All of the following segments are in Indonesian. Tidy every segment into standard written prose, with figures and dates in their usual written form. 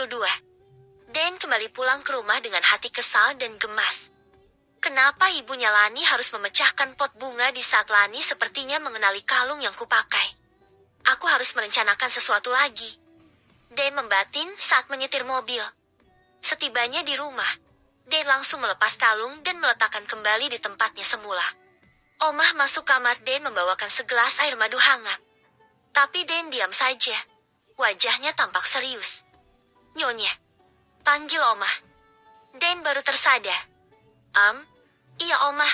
22. Dan kembali pulang ke rumah dengan hati kesal dan gemas. Kenapa ibunya Lani harus memecahkan pot bunga di saat Lani sepertinya mengenali kalung yang kupakai? Aku harus merencanakan sesuatu lagi. Dan membatin saat menyetir mobil. Setibanya di rumah, Dan langsung melepas kalung dan meletakkan kembali di tempatnya semula. Omah masuk kamar Dan membawakan segelas air madu hangat. Tapi Dan diam saja. Wajahnya tampak serius. Nyonya, panggil Omah. Dan baru tersadar. Iya Omah.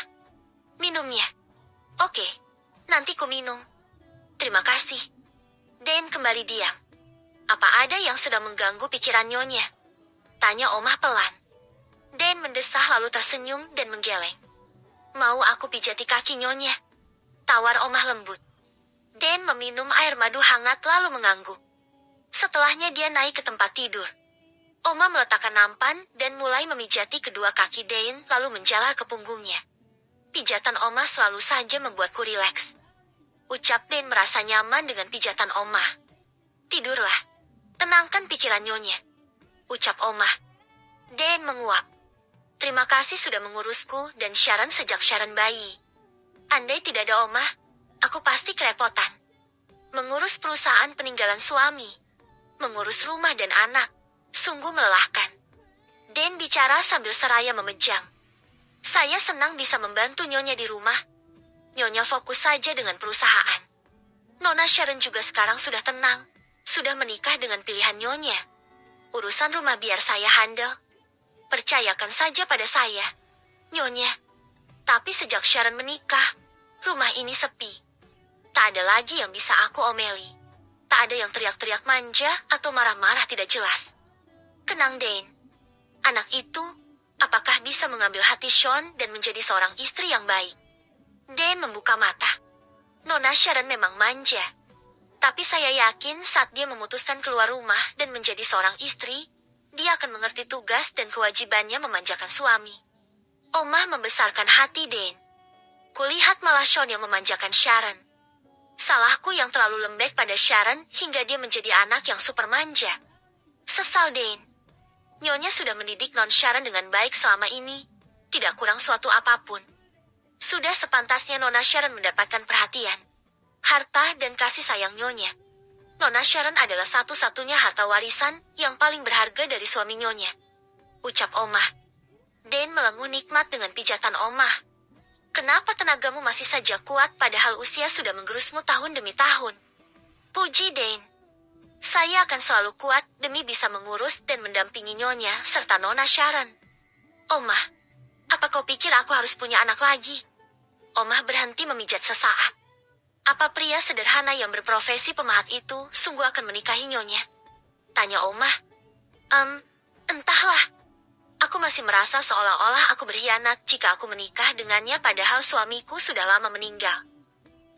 Minumnya. Oke, nanti ku minum. Terima kasih. Dan kembali diam. Apa ada yang sedang mengganggu pikiran Nyonya? Tanya Omah pelan. Dan mendesah lalu tersenyum dan menggeleng. Mau aku pijati kaki Nyonya? Tawar Omah lembut. Dan meminum air madu hangat lalu mengangguk. Setelahnya dia naik ke tempat tidur. Omah meletakkan nampan dan mulai memijati kedua kaki Dan lalu menjala ke punggungnya. Pijatan Omah selalu saja membuatku rileks. Ucap Dan merasa nyaman dengan pijatan Omah. Tidurlah. Tenangkan pikiran Nyonya. Ucap Omah. Dan menguap. Terima kasih sudah mengurusku dan Sharon sejak Sharon bayi. Andai tidak ada Omah, aku pasti kerepotan. Mengurus perusahaan peninggalan suami. Mengurus rumah dan anak. Sungguh melelahkan. Dan bicara sambil seraya memejam. Saya senang bisa membantu Nyonya di rumah. Nyonya fokus saja dengan perusahaan. Nona Sharon juga sekarang sudah tenang. Sudah menikah dengan pilihan Nyonya. Urusan rumah biar saya handle. Percayakan saja pada saya, Nyonya. Tapi sejak Sharon menikah, rumah ini sepi. Tak ada lagi yang bisa aku omeli. Tak ada yang teriak-teriak manja atau marah-marah tidak jelas. Kenang Dan. Anak itu, apakah bisa mengambil hati Sean dan menjadi seorang istri yang baik? Dan membuka mata. Nona Sharon memang manja. Tapi saya yakin saat dia memutuskan keluar rumah dan menjadi seorang istri, dia akan mengerti tugas dan kewajibannya memanjakan suami. Omah membesarkan hati Dan. Kulihat malah Sean yang memanjakan Sharon. Salahku yang terlalu lembek pada Sharon hingga dia menjadi anak yang super manja. Sesal Dan. Nyonya sudah mendidik non Sharon dengan baik selama ini. Tidak kurang suatu apapun. Sudah sepantasnya Nona Sharon mendapatkan perhatian. Harta dan kasih sayang Nyonya. Nona Sharon adalah satu-satunya harta warisan yang paling berharga dari suami Nyonya. Ucap Omah. Dan melenguh nikmat dengan pijatan Omah. Kenapa tenagamu masih saja kuat padahal usia sudah menggerusmu tahun demi tahun? Puji Dan. Saya akan selalu kuat demi bisa mengurus dan mendampingi Nyonya serta Nona Sharon. Omah, apa kau pikir aku harus punya anak lagi? Omah berhenti memijat sesaat. Apa pria sederhana yang berprofesi pemahat itu sungguh akan menikahi Nyonya? Tanya Omah. Entahlah. Aku masih merasa seolah-olah aku berkhianat jika aku menikah dengannya padahal suamiku sudah lama meninggal.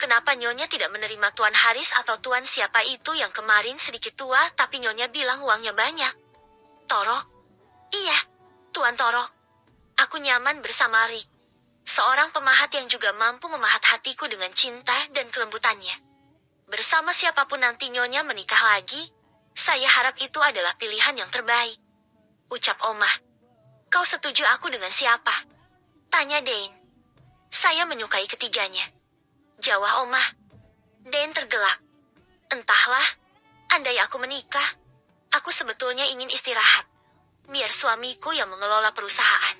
Kenapa Nyonya tidak menerima Tuan Haris atau Tuan siapa itu yang kemarin sedikit tua tapi Nyonya bilang uangnya banyak? Toro? Iya, Tuan Toro. Aku nyaman bersama Rick. Seorang pemahat yang juga mampu memahat hatiku dengan cinta dan kelembutannya. Bersama siapapun nanti Nyonya menikah lagi, saya harap itu adalah pilihan yang terbaik. Ucap Omah. Kau setuju aku dengan siapa? Tanya Dan. Saya menyukai ketiganya. Jawab Omah. Dan tergelak. Entahlah, andai aku menikah, aku sebetulnya ingin istirahat. Biar suamiku yang mengelola perusahaan.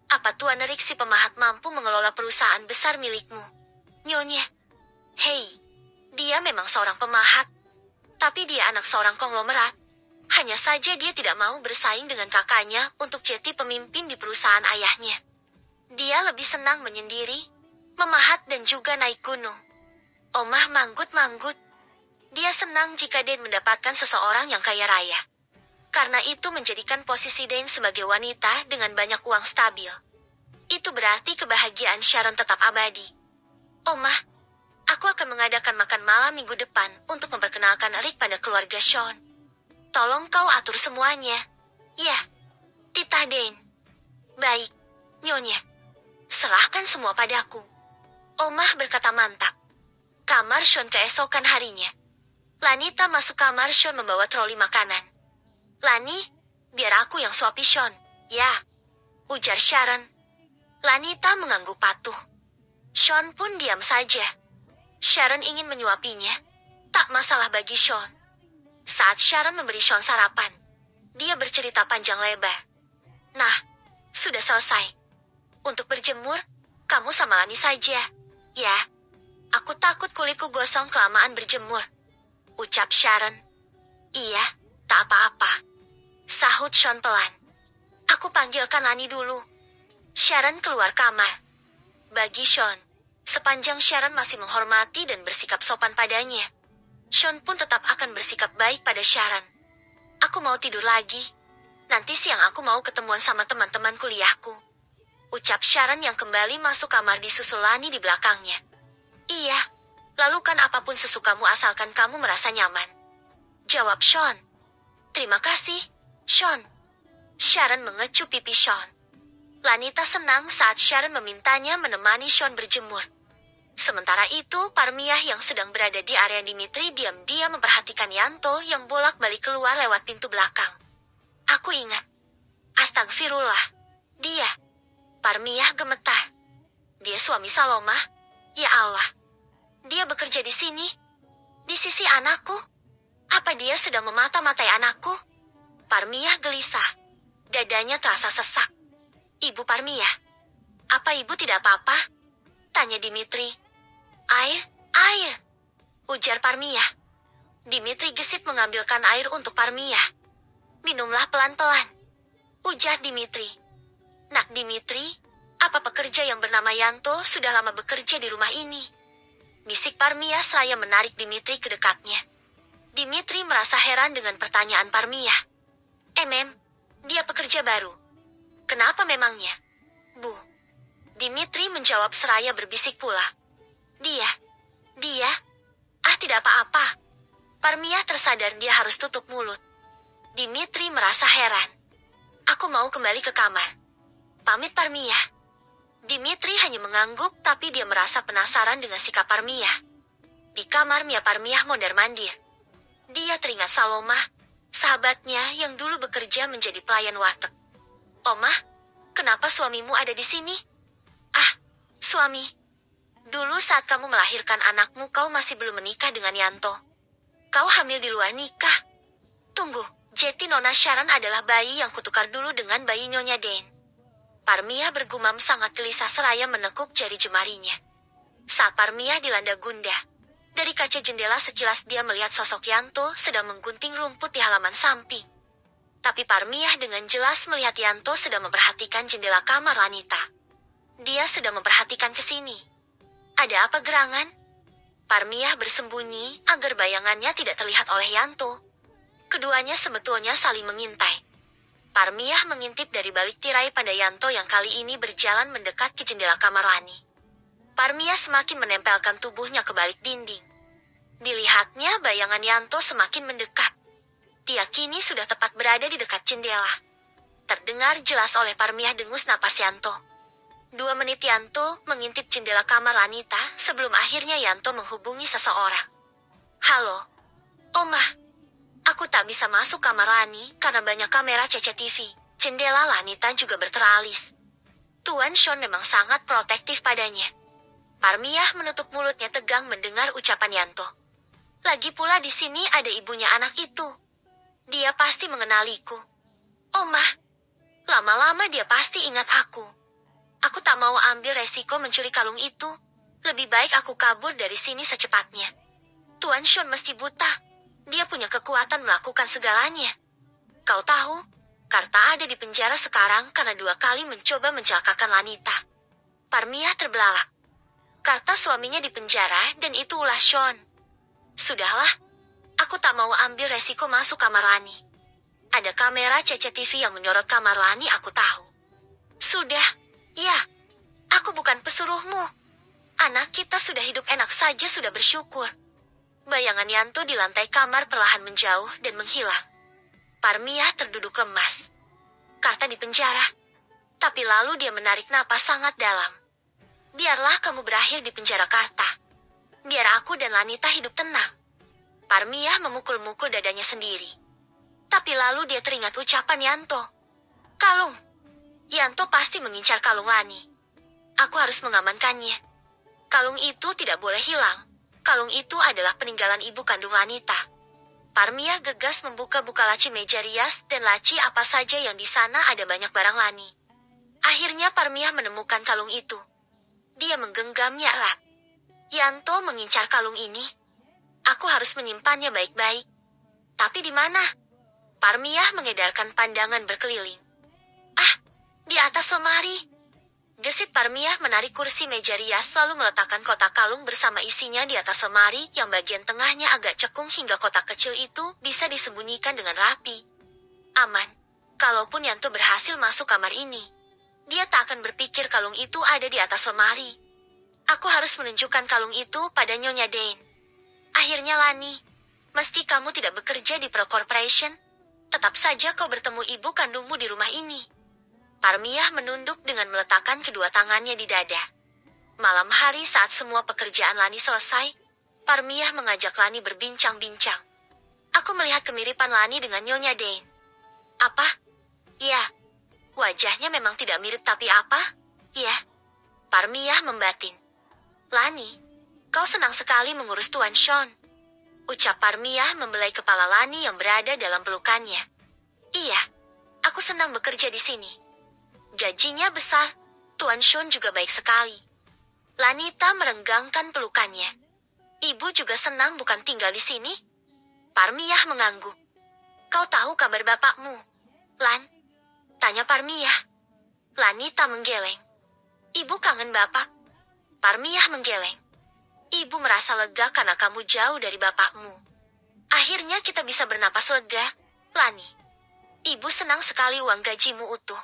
Apa Tuan Rick si pemahat mampu mengelola perusahaan besar milikmu? Nyonya. Hei, dia memang seorang pemahat. Tapi dia anak seorang konglomerat. Hanya saja dia tidak mau bersaing dengan kakaknya untuk jadi pemimpin di perusahaan ayahnya. Dia lebih senang menyendiri, memahat dan juga naik gunung. Omah manggut-manggut. Dia senang jika Dan mendapatkan seseorang yang kaya raya. Karena itu menjadikan posisi Dan sebagai wanita dengan banyak uang stabil. Itu berarti kebahagiaan Sharon tetap abadi. Omah, aku akan mengadakan makan malam minggu depan untuk memperkenalkan Rick pada keluarga Sean. Tolong kau atur semuanya. Ya, titah Dan. Baik, Nyonya. Serahkan semua padaku. Omah berkata mantap. Kamar Sean keesokan harinya. Lanita masuk kamar Sean membawa troli makanan. Lani, biar aku yang suapi Sean. Ya, ujar Sharon. Lanita mengangguk patuh. Sean pun diam saja. Sharon ingin menyuapinya. Tak masalah bagi Sean. Saat Sharon memberi Sean sarapan, dia bercerita panjang lebar. Nah, sudah selesai. Untuk berjemur, kamu sama Lani saja. Ya, aku takut kulitku gosong kelamaan berjemur, ucap Sharon. Iya, tak apa-apa, sahut Sean pelan. Aku panggilkan Lani dulu. Sharon keluar kamar. Bagi Sean, sepanjang Sharon masih menghormati dan bersikap sopan padanya, Sean pun tetap akan bersikap baik pada Sharon. Aku mau tidur lagi. Nanti siang aku mau ketemuan sama teman-teman kuliahku, ucap Sharon yang kembali masuk kamar disusul Lani di belakangnya. Iya, lakukan apapun sesukamu asalkan kamu merasa nyaman, jawab Sean. Terima kasih, Sean. Sharon mengecup pipi Sean. Lanita senang saat Sharon memintanya menemani Sean berjemur. Sementara itu, Parmiah yang sedang berada di area Dimitri diam-diam memperhatikan Yanto yang bolak-balik keluar lewat pintu belakang. Aku ingat. Astagfirullah. Dia. Parmiah gemetar. Dia suami Saloma? Ya Allah. Dia bekerja di sini? Di sisi anakku? Apa dia sedang memata-matai anakku? Parmiah gelisah. Dadanya terasa sesak. Ibu Parmiah. Apa ibu tidak apa-apa? Tanya Dimitri. Air. Ujar Parmiah. Dimitri gesit mengambilkan air untuk Parmiah. Minumlah pelan-pelan, ujar Dimitri. Nak Dimitri, apa pekerja yang bernama Yanto sudah lama bekerja di rumah ini? Bisik Parmiah seraya menarik Dimitri ke dekatnya. Dimitri merasa heran dengan pertanyaan Parmiah. Dia pekerja baru. Kenapa memangnya? Bu. Dimitri menjawab seraya berbisik pula. Dia. Tidak apa-apa. Parmiah tersadar dia harus tutup mulut. Dimitri merasa heran. Aku mau kembali ke kamar. Pamit Parmiah. Dimitri hanya mengangguk tapi dia merasa penasaran dengan sikap Parmiah. Di kamar Parmiah mondar-mandir. Dia teringat Saloma, sahabatnya yang dulu bekerja menjadi pelayan warteg. Oma, kenapa suamimu ada di sini? Suami. Dulu saat kamu melahirkan anakmu kau masih belum menikah dengan Yanto. Kau hamil di luar nikah. Tunggu, jadi Nona Sharon adalah bayi yang kutukar dulu dengan bayi Nyonya Den. Parmiah bergumam sangat gelisah seraya menekuk jari jemarinya. Saat Parmiah dilanda gundah, dari kaca jendela sekilas dia melihat sosok Yanto sedang menggunting rumput di halaman samping. Tapi Parmiah dengan jelas melihat Yanto sedang memperhatikan jendela kamar Lanita. Dia sedang memperhatikan ke sini. Ada apa gerangan? Parmiah bersembunyi agar bayangannya tidak terlihat oleh Yanto. Keduanya sebetulnya saling mengintai. Parmiah mengintip dari balik tirai pada Yanto yang kali ini berjalan mendekat ke jendela kamar Lani. Parmiah semakin menempelkan tubuhnya ke balik dinding. Dilihatnya bayangan Yanto semakin mendekat. Dia kini sudah tepat berada di dekat jendela. Terdengar jelas oleh Parmiah dengus napas Yanto. 2 menit Yanto mengintip jendela kamar Lanita sebelum akhirnya Yanto menghubungi seseorang. Halo, Oma. Aku tak bisa masuk kamar Lani karena banyak kamera CCTV. Jendela Lanita juga berteralis. Tuan Sean memang sangat protektif padanya. Parmiah menutup mulutnya tegang mendengar ucapan Yanto. Lagi pula di sini ada ibunya anak itu. Dia pasti mengenaliku. Oma, lama-lama dia pasti ingat aku. Aku tak mau ambil resiko mencuri kalung itu. Lebih baik aku kabur dari sini secepatnya. Tuan Sean mesti buta. Dia punya kekuatan melakukan segalanya. Kau tahu, Karta ada di penjara sekarang karena 2 kali mencoba mencelakakan Lanita. Parmiah terbelalak. Karta suaminya di penjara dan itu ulah Sean. Sudahlah, aku tak mau ambil resiko masuk kamar Lani. Ada kamera CCTV yang menyorot kamar Lani aku tahu. Sudah, ya, aku bukan pesuruhmu. Anak kita sudah hidup enak saja sudah bersyukur. Bayangan Yanto di lantai kamar perlahan menjauh dan menghilang. Parmiah terduduk lemas. Karta di penjara. Tapi lalu dia menarik napas sangat dalam. Biarlah kamu berakhir di penjara Karta. Biar aku dan Lanita hidup tenang. Parmiah memukul-mukul dadanya sendiri. Tapi lalu dia teringat ucapan Yanto. Kalung. Yanto pasti mengincar kalung Lani. Aku harus mengamankannya. Kalung itu tidak boleh hilang. Kalung itu adalah peninggalan ibu kandung Lanita. Parmia gegas membuka-buka laci meja rias dan laci apa saja yang di sana ada banyak barang Lani. Akhirnya Parmia menemukan kalung itu. Dia menggenggamnya erat. Yanto mengincar kalung ini. Aku harus menyimpannya baik-baik. Tapi di mana? Parmia mengedarkan pandangan berkeliling. Ah, di atas lemari. Gesit Parmia menarik kursi meja rias lalu meletakkan kotak kalung bersama isinya di atas lemari yang bagian tengahnya agak cekung hingga kotak kecil itu bisa disembunyikan dengan rapi. Aman. Kalaupun Yanto berhasil masuk kamar ini, dia tak akan berpikir kalung itu ada di atas lemari. Aku harus menunjukkan kalung itu pada Nyonya Dane. Akhirnya Lani, meski kamu tidak bekerja di Pearl Corporation, tetap saja kau bertemu ibu kandungmu di rumah ini. Parmia menunduk dengan meletakkan kedua tangannya di dada. Malam hari saat semua pekerjaan Lani selesai, Parmia mengajak Lani berbincang-bincang. Aku melihat kemiripan Lani dengan Nyonya Dane. Apa? Ya. Wajahnya memang tidak mirip tapi apa? Ya. Parmia membatin. Lani, kau senang sekali mengurus Tuan Sean. Ucap Parmia membelai kepala Lani yang berada dalam pelukannya. Iya, aku senang bekerja di sini. Gajinya besar, Tuan Sean juga baik sekali. Lanita merenggangkan pelukannya. Ibu juga senang bukan tinggal di sini? Parmia mengangguk. Kau tahu kabar bapakmu, Lan? Tanya Parmia. Lanita menggeleng. Ibu kangen bapak. Parmia menggeleng. Ibu merasa lega karena kamu jauh dari bapakmu. Akhirnya kita bisa bernapas lega, Lani. Ibu senang sekali uang gajimu utuh.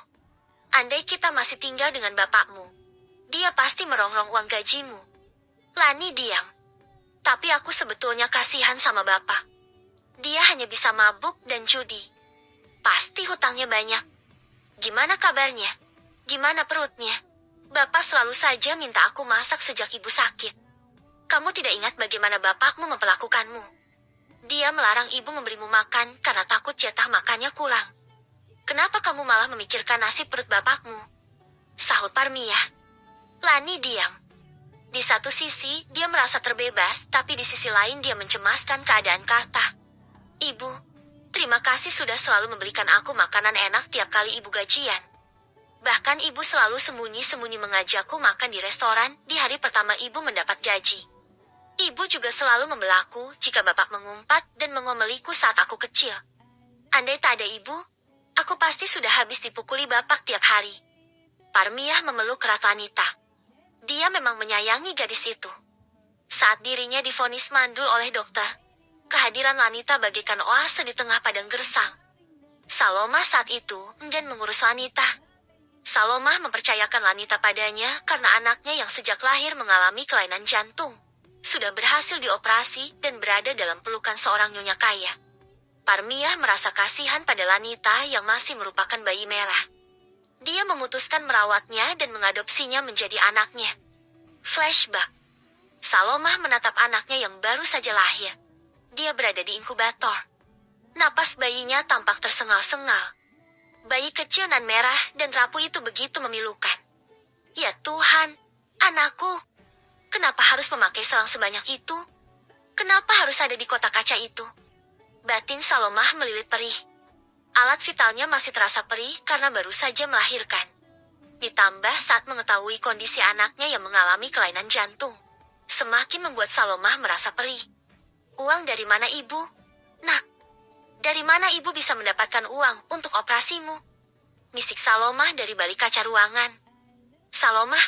Andai kita masih tinggal dengan bapakmu, dia pasti merongrong uang gajimu. Lani diam. Tapi aku sebetulnya kasihan sama bapak. Dia hanya bisa mabuk dan judi. Pasti hutangnya banyak. Gimana kabarnya? Gimana perutnya? Bapak selalu saja minta aku masak sejak ibu sakit. Kamu tidak ingat bagaimana bapakmu memperlakukanmu? Dia melarang ibu memberimu makan karena takut jatah makannya kurang. Kenapa kamu malah memikirkan nasib perut bapakmu? Sahut Parmia. Lani diam. Di satu sisi, dia merasa terbebas, tapi di sisi lain dia mencemaskan keadaan Karta. Ibu, terima kasih sudah selalu membelikan aku makanan enak tiap kali ibu gajian. Bahkan ibu selalu sembunyi-sembunyi mengajakku makan di restoran di hari pertama ibu mendapat gaji. Ibu juga selalu membelaku jika bapak mengumpat dan mengomeliku saat aku kecil. Andai tak ada ibu, aku pasti sudah habis dipukuli bapak tiap hari. Parmia memeluk erat Lanita. Dia memang menyayangi gadis itu. Saat dirinya divonis mandul oleh dokter, kehadiran Lanita bagaikan oase di tengah padang gersang. Saloma saat itu enggan mengurus Lanita. Saloma mempercayakan Lanita padanya karena anaknya yang sejak lahir mengalami kelainan jantung sudah berhasil dioperasi dan berada dalam pelukan seorang nyonya kaya. Parmia merasa kasihan pada Lanita yang masih merupakan bayi merah. Dia memutuskan merawatnya dan mengadopsinya menjadi anaknya. Flashback. Saloma menatap anaknya yang baru saja lahir. Dia berada di inkubator. Napas bayinya tampak tersengal-sengal. Bayi kecil nan merah dan rapuh itu begitu memilukan. Ya Tuhan, anakku. Kenapa harus memakai selang sebanyak itu? Kenapa harus ada di kotak kaca itu? Batin Salomah melilit perih. Alat vitalnya masih terasa perih karena baru saja melahirkan. Ditambah saat mengetahui kondisi anaknya yang mengalami kelainan jantung, semakin membuat Salomah merasa perih. Uang dari mana ibu? Nak, dari mana ibu bisa mendapatkan uang untuk operasimu? Bisik Salomah dari balik kaca ruangan. Salomah,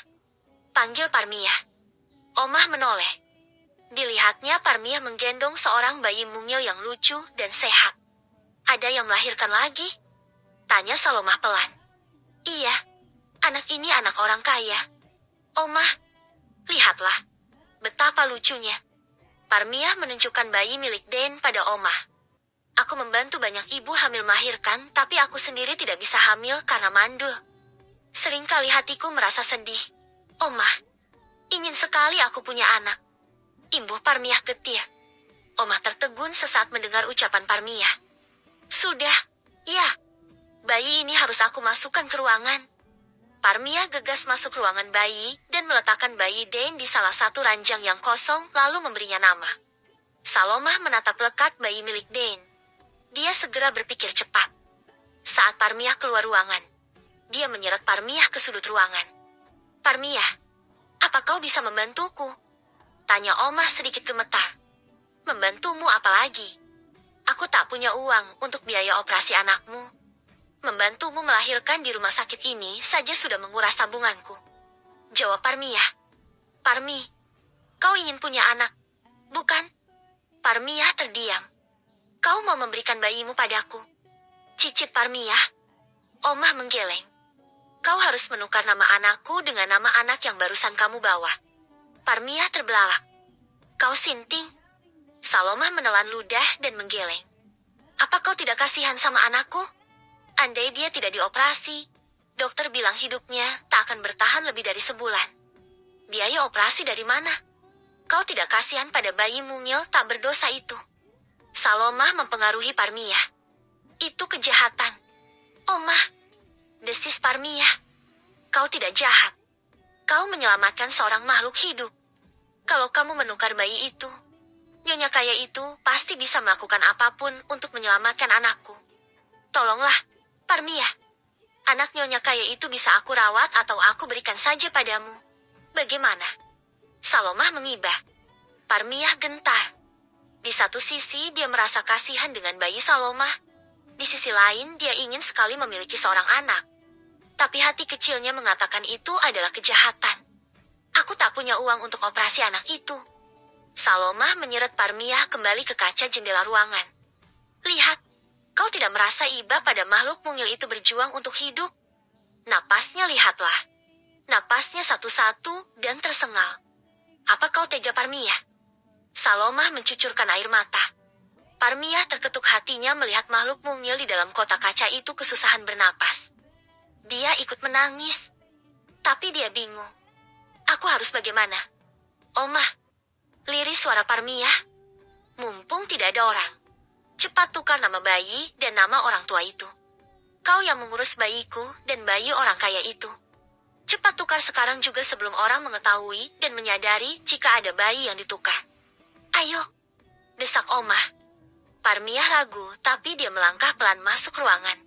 panggil Parmia. Omah menoleh. Dilihatnya Parmia menggendong seorang bayi mungil yang lucu dan sehat. Ada yang melahirkan lagi? Tanya Salomah pelan. Iya, anak ini anak orang kaya. Omah, lihatlah. Betapa lucunya. Parmia menunjukkan bayi milik Den pada Omah. Aku membantu banyak ibu hamil melahirkan, tapi aku sendiri tidak bisa hamil karena mandul. Seringkali hatiku merasa sedih. Omah, ingin sekali aku punya anak. Imbuh Parmia getir. Omah tertegun sesaat mendengar ucapan Parmia. Sudah, ya. Bayi ini harus aku masukkan ke ruangan. Parmia gegas masuk ruangan bayi dan meletakkan bayi Dane di salah satu ranjang yang kosong lalu memberinya nama. Salomah menatap lekat bayi milik Dane. Dia segera berpikir cepat. Saat Parmia keluar ruangan, dia menyeret Parmia ke sudut ruangan. Parmia, apa kau bisa membantuku? Tanya Omah sedikit gemetar. Membantumu apa lagi? Aku tak punya uang untuk biaya operasi anakmu. Membantumu melahirkan di rumah sakit ini saja sudah menguras tabunganku. Jawab Parmia. Parmi, kau ingin punya anak, bukan? Parmia terdiam. Kau mau memberikan bayimu padaku? Cicit Parmia. Omah menggeleng. Kau harus menukar nama anakku dengan nama anak yang barusan kamu bawa. Parmia terbelalak. Kau sinting? Salomah menelan ludah dan menggeleng. Apa kau tidak kasihan sama anakku? Andai dia tidak dioperasi, dokter bilang hidupnya tak akan bertahan lebih dari sebulan. Biaya operasi dari mana? Kau tidak kasihan pada bayi mungil tak berdosa itu? Salomah mempengaruhi Parmia. Itu kejahatan. Omah, desis Parmia. Kau tidak jahat. Kau menyelamatkan seorang makhluk hidup. Kalau kamu menukar bayi itu, nyonya kaya itu pasti bisa melakukan apapun untuk menyelamatkan anakku. Tolonglah, Parmia. Anak nyonya kaya itu bisa aku rawat atau aku berikan saja padamu. Bagaimana? Salomah mengibah. Parmia gentar. Di satu sisi dia merasa kasihan dengan bayi Salomah. Di sisi lain dia ingin sekali memiliki seorang anak. Tapi hati kecilnya mengatakan itu adalah kejahatan. Aku tak punya uang untuk operasi anak itu. Salomah menyeret Parmia kembali ke kaca jendela ruangan. Lihat, kau tidak merasa iba pada makhluk mungil itu berjuang untuk hidup? Napasnya lihatlah. Napasnya satu-satu dan tersengal. Apa kau tega Parmia? Salomah mencucurkan air mata. Parmia terketuk hatinya melihat makhluk mungil di dalam kotak kaca itu kesusahan bernapas. Dia ikut menangis. Tapi dia bingung. Aku harus bagaimana? Omah, liris suara Parmia. Mumpung tidak ada orang. Cepat tukar nama bayi dan nama orang tua itu. Kau yang mengurus bayiku dan bayi orang kaya itu. Cepat tukar sekarang juga sebelum orang mengetahui dan menyadari jika ada bayi yang ditukar. Ayo, desak Omah. Parmia ragu, tapi dia melangkah pelan masuk ruangan.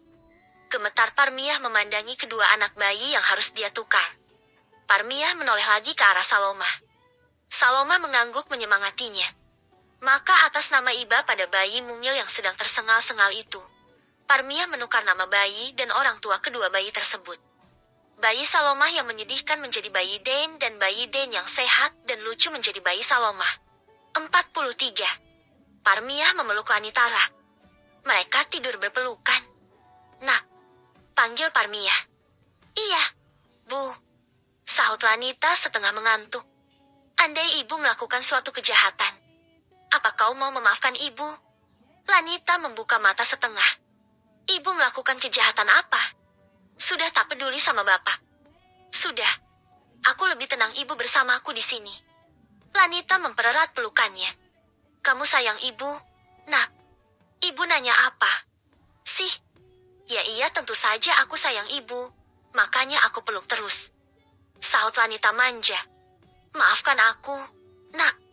Gemetar Parmia memandangi kedua anak bayi yang harus dia tukar. Parmia menoleh lagi ke arah Salomah. Salomah mengangguk menyemangatinya. Maka atas nama iba pada bayi mungil yang sedang tersengal-sengal itu, Parmia menukar nama bayi dan orang tua kedua bayi tersebut. Bayi Salomah yang menyedihkan menjadi bayi Dane dan bayi Dane yang sehat dan lucu menjadi bayi Salomah. 43. Parmia memeluk wanita rak. Mereka tidur berpelukan. Nak, panggil Parmia. Iya, Bu. Sahut Lanita setengah mengantuk. Andai ibu melakukan suatu kejahatan, apa kau mau memaafkan ibu? Lanita membuka mata setengah. Ibu melakukan kejahatan apa? Sudah tak peduli sama bapak. Sudah. Aku lebih tenang ibu bersamaku di sini. Lanita mempererat pelukannya. Kamu sayang ibu? Nak, ibu nanya apa? Sih? Ya iya tentu saja aku sayang ibu. Makanya aku peluk terus. Sahut Lanita manja. Maafkan aku, Nak.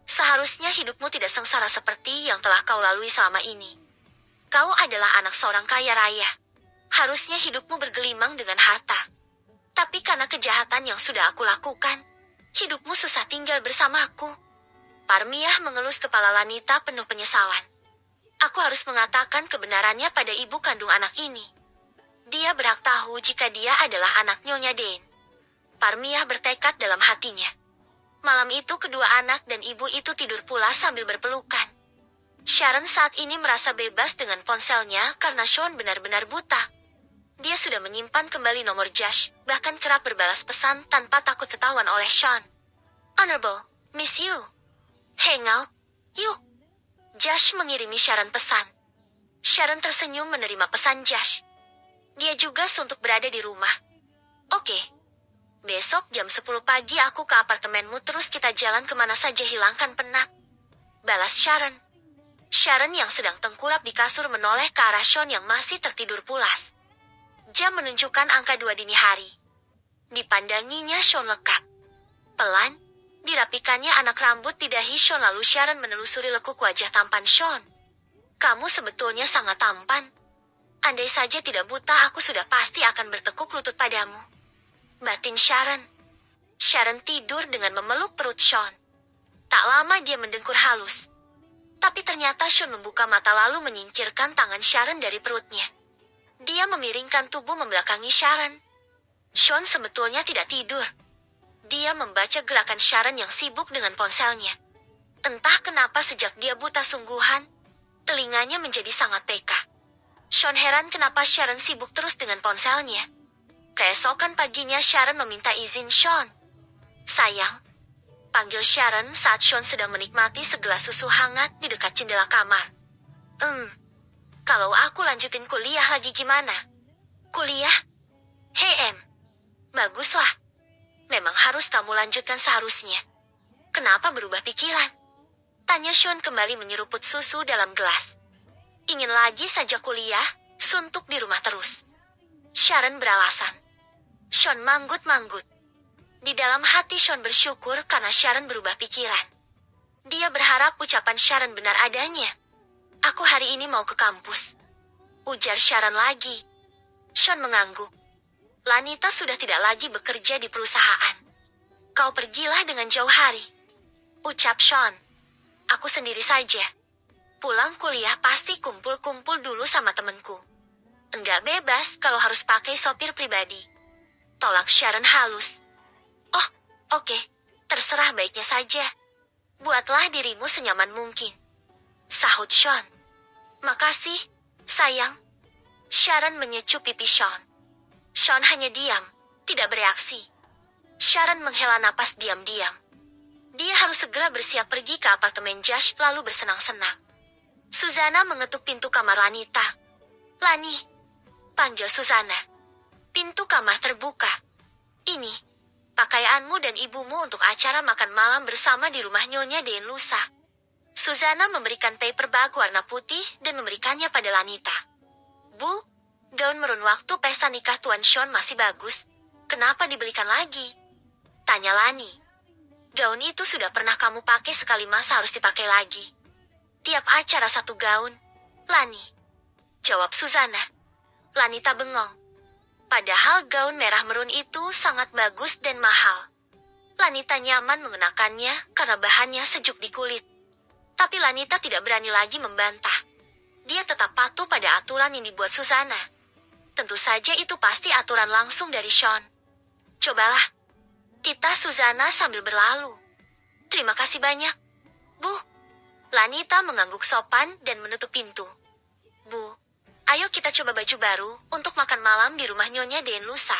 Seharusnya hidupmu tidak sengsara seperti yang telah kau lalui selama ini. Kau adalah anak seorang kaya raya. Harusnya hidupmu bergelimang dengan harta. Tapi karena kejahatan yang sudah aku lakukan, hidupmu susah tinggal bersamaku. Parmia mengelus kepala Lanita penuh penyesalan. Aku harus mengatakan kebenarannya pada ibu kandung anak ini. Dia berhak tahu jika dia adalah anak Nyonya Dane. Parmia bertekad dalam hatinya. Malam itu kedua anak dan ibu itu tidur pula sambil berpelukan. Sharon saat ini merasa bebas dengan ponselnya karena Sean benar-benar buta. Dia sudah menyimpan kembali nomor Josh, bahkan kerap berbalas pesan tanpa takut ketahuan oleh Sean. Honorable, miss you. Hang out, yuk. Josh mengirimi Sharon pesan. Sharon tersenyum menerima pesan Josh. Dia juga suntuk berada di rumah. Oke. Besok jam 10 pagi aku ke apartemenmu terus kita jalan kemana saja hilangkan penat. Balas Sharon. Sharon yang sedang tengkurap di kasur menoleh ke arah Sean yang masih tertidur pulas. Jam menunjukkan angka 2 dini hari. Dipandanginya Sean lekat. Pelan, dirapikannya anak rambut di dahi Sean lalu Sharon menelusuri lekuk wajah tampan Sean. Kamu sebetulnya sangat tampan. Andai saja tidak buta aku sudah pasti akan bertekuk lutut padamu. Batin Sharon. Sharon tidur dengan memeluk perut Sean. Tak lama dia mendengkur halus. Tapi ternyata Sean membuka mata lalu menyingkirkan tangan Sharon dari perutnya. Dia memiringkan tubuh membelakangi Sharon. Sean sebetulnya tidak tidur. Dia membaca gerakan Sharon yang sibuk dengan ponselnya. Entah kenapa sejak dia buta sungguhan, telinganya menjadi sangat peka. Sean heran kenapa Sharon sibuk terus dengan ponselnya. Keesokan paginya Sharon meminta izin Sean. Sayang, panggil Sharon saat Sean sedang menikmati segelas susu hangat di dekat jendela kamar. Kalau aku lanjutin kuliah lagi gimana? Kuliah? Hei baguslah. Memang harus kamu lanjutkan seharusnya. Kenapa berubah pikiran? Tanya Sean kembali menyeruput susu dalam gelas. Ingin lagi saja kuliah, suntuk di rumah terus. Sharon beralasan. Sean manggut-manggut. Di dalam hati Sean bersyukur karena Sharon berubah pikiran. Dia berharap ucapan Sharon benar adanya. Aku hari ini mau ke kampus. Ujar Sharon lagi. Sean mengangguk. Lanita sudah tidak lagi bekerja di perusahaan. Kau pergilah dengan jauh hari. Ucap Sean. Aku sendiri saja. Pulang kuliah pasti kumpul-kumpul dulu sama temenku. Enggak bebas kalau harus pakai sopir pribadi. Tolak Sharon halus. Oh, oke. Terserah baiknya saja. Buatlah dirimu senyaman mungkin. Sahut Sean. Makasih, sayang. Sharon menyecup pipi Sean. Sean hanya diam, tidak bereaksi. Sharon menghela napas diam-diam. Dia harus segera bersiap pergi ke apartemen Josh lalu bersenang-senang. Susana mengetuk pintu kamar Lanita. Lani, panggil Susana. Pintu kamar terbuka. Ini, pakaianmu dan ibumu untuk acara makan malam bersama di rumah Nyonya Den lusa. Susana memberikan paper bag warna putih dan memberikannya pada Lanita. Bu, gaun merun waktu pesta nikah Tuan Sean masih bagus. Kenapa dibelikan lagi? Tanya Lani. Gaun itu sudah pernah kamu pakai sekali masa harus dipakai lagi. Tiap acara satu gaun. Lani. Jawab Susana. Lanita bengong. Padahal gaun merah merun itu sangat bagus dan mahal. Lanita nyaman mengenakannya karena bahannya sejuk di kulit. Tapi Lanita tidak berani lagi membantah. Dia tetap patuh pada aturan yang dibuat Susana. Tentu saja itu pasti aturan langsung dari Sean. Cobalah. Tita Susana sambil berlalu. Terima kasih banyak. Bu. Lanita mengangguk sopan dan menutup pintu. Bu, ayo kita coba baju baru untuk makan malam di rumah Nyonya Den lusa.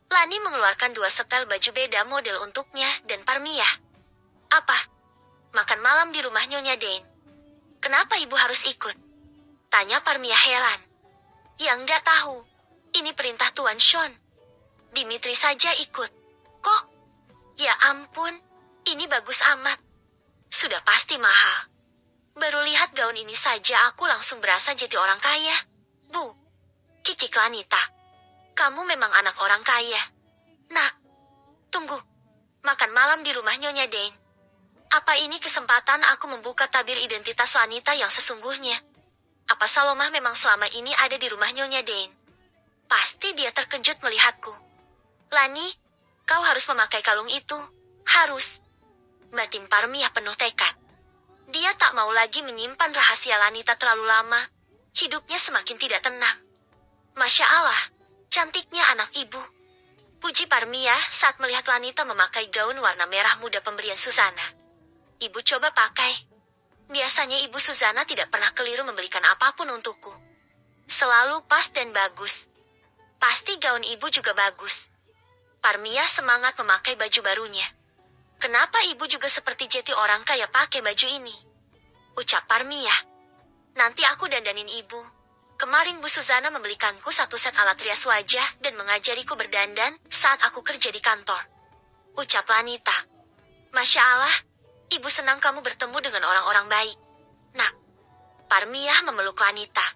Lani mengeluarkan 2 setel baju beda model untuknya dan Parmia. Apa? Makan malam di rumah Nyonya Den. Kenapa ibu harus ikut? Tanya Parmia heran. Ya enggak tahu. Ini perintah Tuan Sean. Dimitri saja ikut. Kok? Ya ampun, ini bagus amat. Sudah pasti mahal. Baru lihat gaun ini saja aku langsung berasa jadi orang kaya. Bu, kikik Lanita. Kamu memang anak orang kaya. Nak, tunggu. Makan malam di rumah Nyonya Den. Apa ini kesempatan aku membuka tabir identitas Lanita yang sesungguhnya? Apa Salomah memang selama ini ada di rumah Nyonya Den? Pasti dia terkejut melihatku. Lani, kau harus memakai kalung itu. Harus. Batin Parmia penuh tekad. Dia tak mau lagi menyimpan rahasia Lanita terlalu lama. Hidupnya semakin tidak tenang. Masya Allah, cantiknya anak ibu. Puji Parmia saat melihat Lanita memakai gaun warna merah muda pemberian Susana. Ibu coba pakai. Biasanya ibu Susana tidak pernah keliru membelikan apapun untukku. Selalu pas dan bagus. Pasti gaun ibu juga bagus. Parmia semangat memakai baju barunya. Kenapa ibu juga seperti jeti orang kaya pakai baju ini? Ucap Parmia. Nanti aku dandanin ibu. Kemarin Bu Susana membelikanku 1 set alat rias wajah dan mengajariku berdandan saat aku kerja di kantor. Ucap Lanita. Masya Allah, ibu senang kamu bertemu dengan orang-orang baik. Nak, Parmiah memeluk Lanita.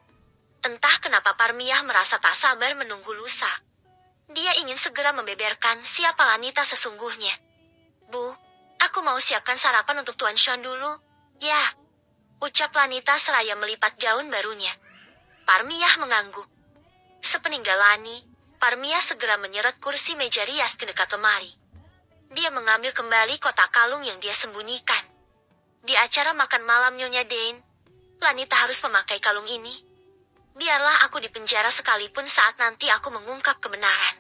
Entah kenapa Parmiah merasa tak sabar menunggu lusa. Dia ingin segera membeberkan siapa Lanita sesungguhnya. Bu, aku mau siapkan sarapan untuk Tuan Sean dulu. Ya, ucap Lanita seraya melipat gaun barunya. Parmiah mengangguk. Sepeninggal Lani, Parmiah segera menyeret kursi meja rias ke dekat lemari. Dia mengambil kembali kotak kalung yang dia sembunyikan. Di acara makan malam Nyonya Dane, Lanita harus memakai kalung ini. Biarlah aku dipenjara sekalipun saat nanti aku mengungkap kebenaran.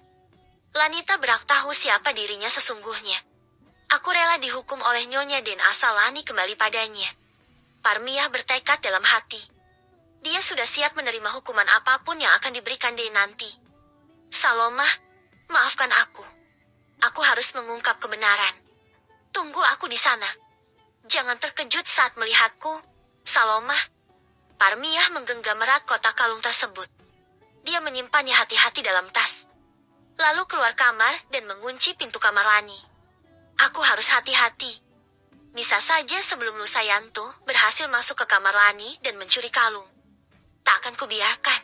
Lanita berhak tahu siapa dirinya sesungguhnya. Aku rela dihukum oleh Nyonya Dane asal Lani kembali padanya. Parmiah bertekad dalam hati. Dia sudah siap menerima hukuman apapun yang akan diberikan Dane nanti. Saloma, maafkan aku. Aku harus mengungkap kebenaran. Tunggu aku di sana. Jangan terkejut saat melihatku, Saloma. Parmiah menggenggam erat kotak kalung tersebut. Dia menyimpannya hati-hati dalam tas. Lalu keluar kamar dan mengunci pintu kamar Lani. Aku harus hati-hati. Bisa saja sebelum Lusayanto berhasil masuk ke kamar Lani dan mencuri kalung. Tak akan kubiarkan.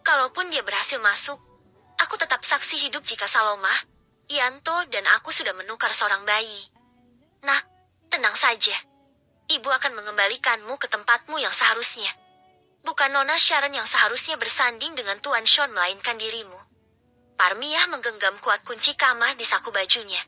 Kalaupun dia berhasil masuk, aku tetap saksi hidup jika Saloma, Yanto dan aku sudah menukar seorang bayi. Nah, tenang saja. Ibu akan mengembalikanmu ke tempatmu yang seharusnya. Bukan Nona Sharon yang seharusnya bersanding dengan Tuan Sean melainkan dirimu. Parmiah menggenggam kuat kunci kamar di saku bajunya.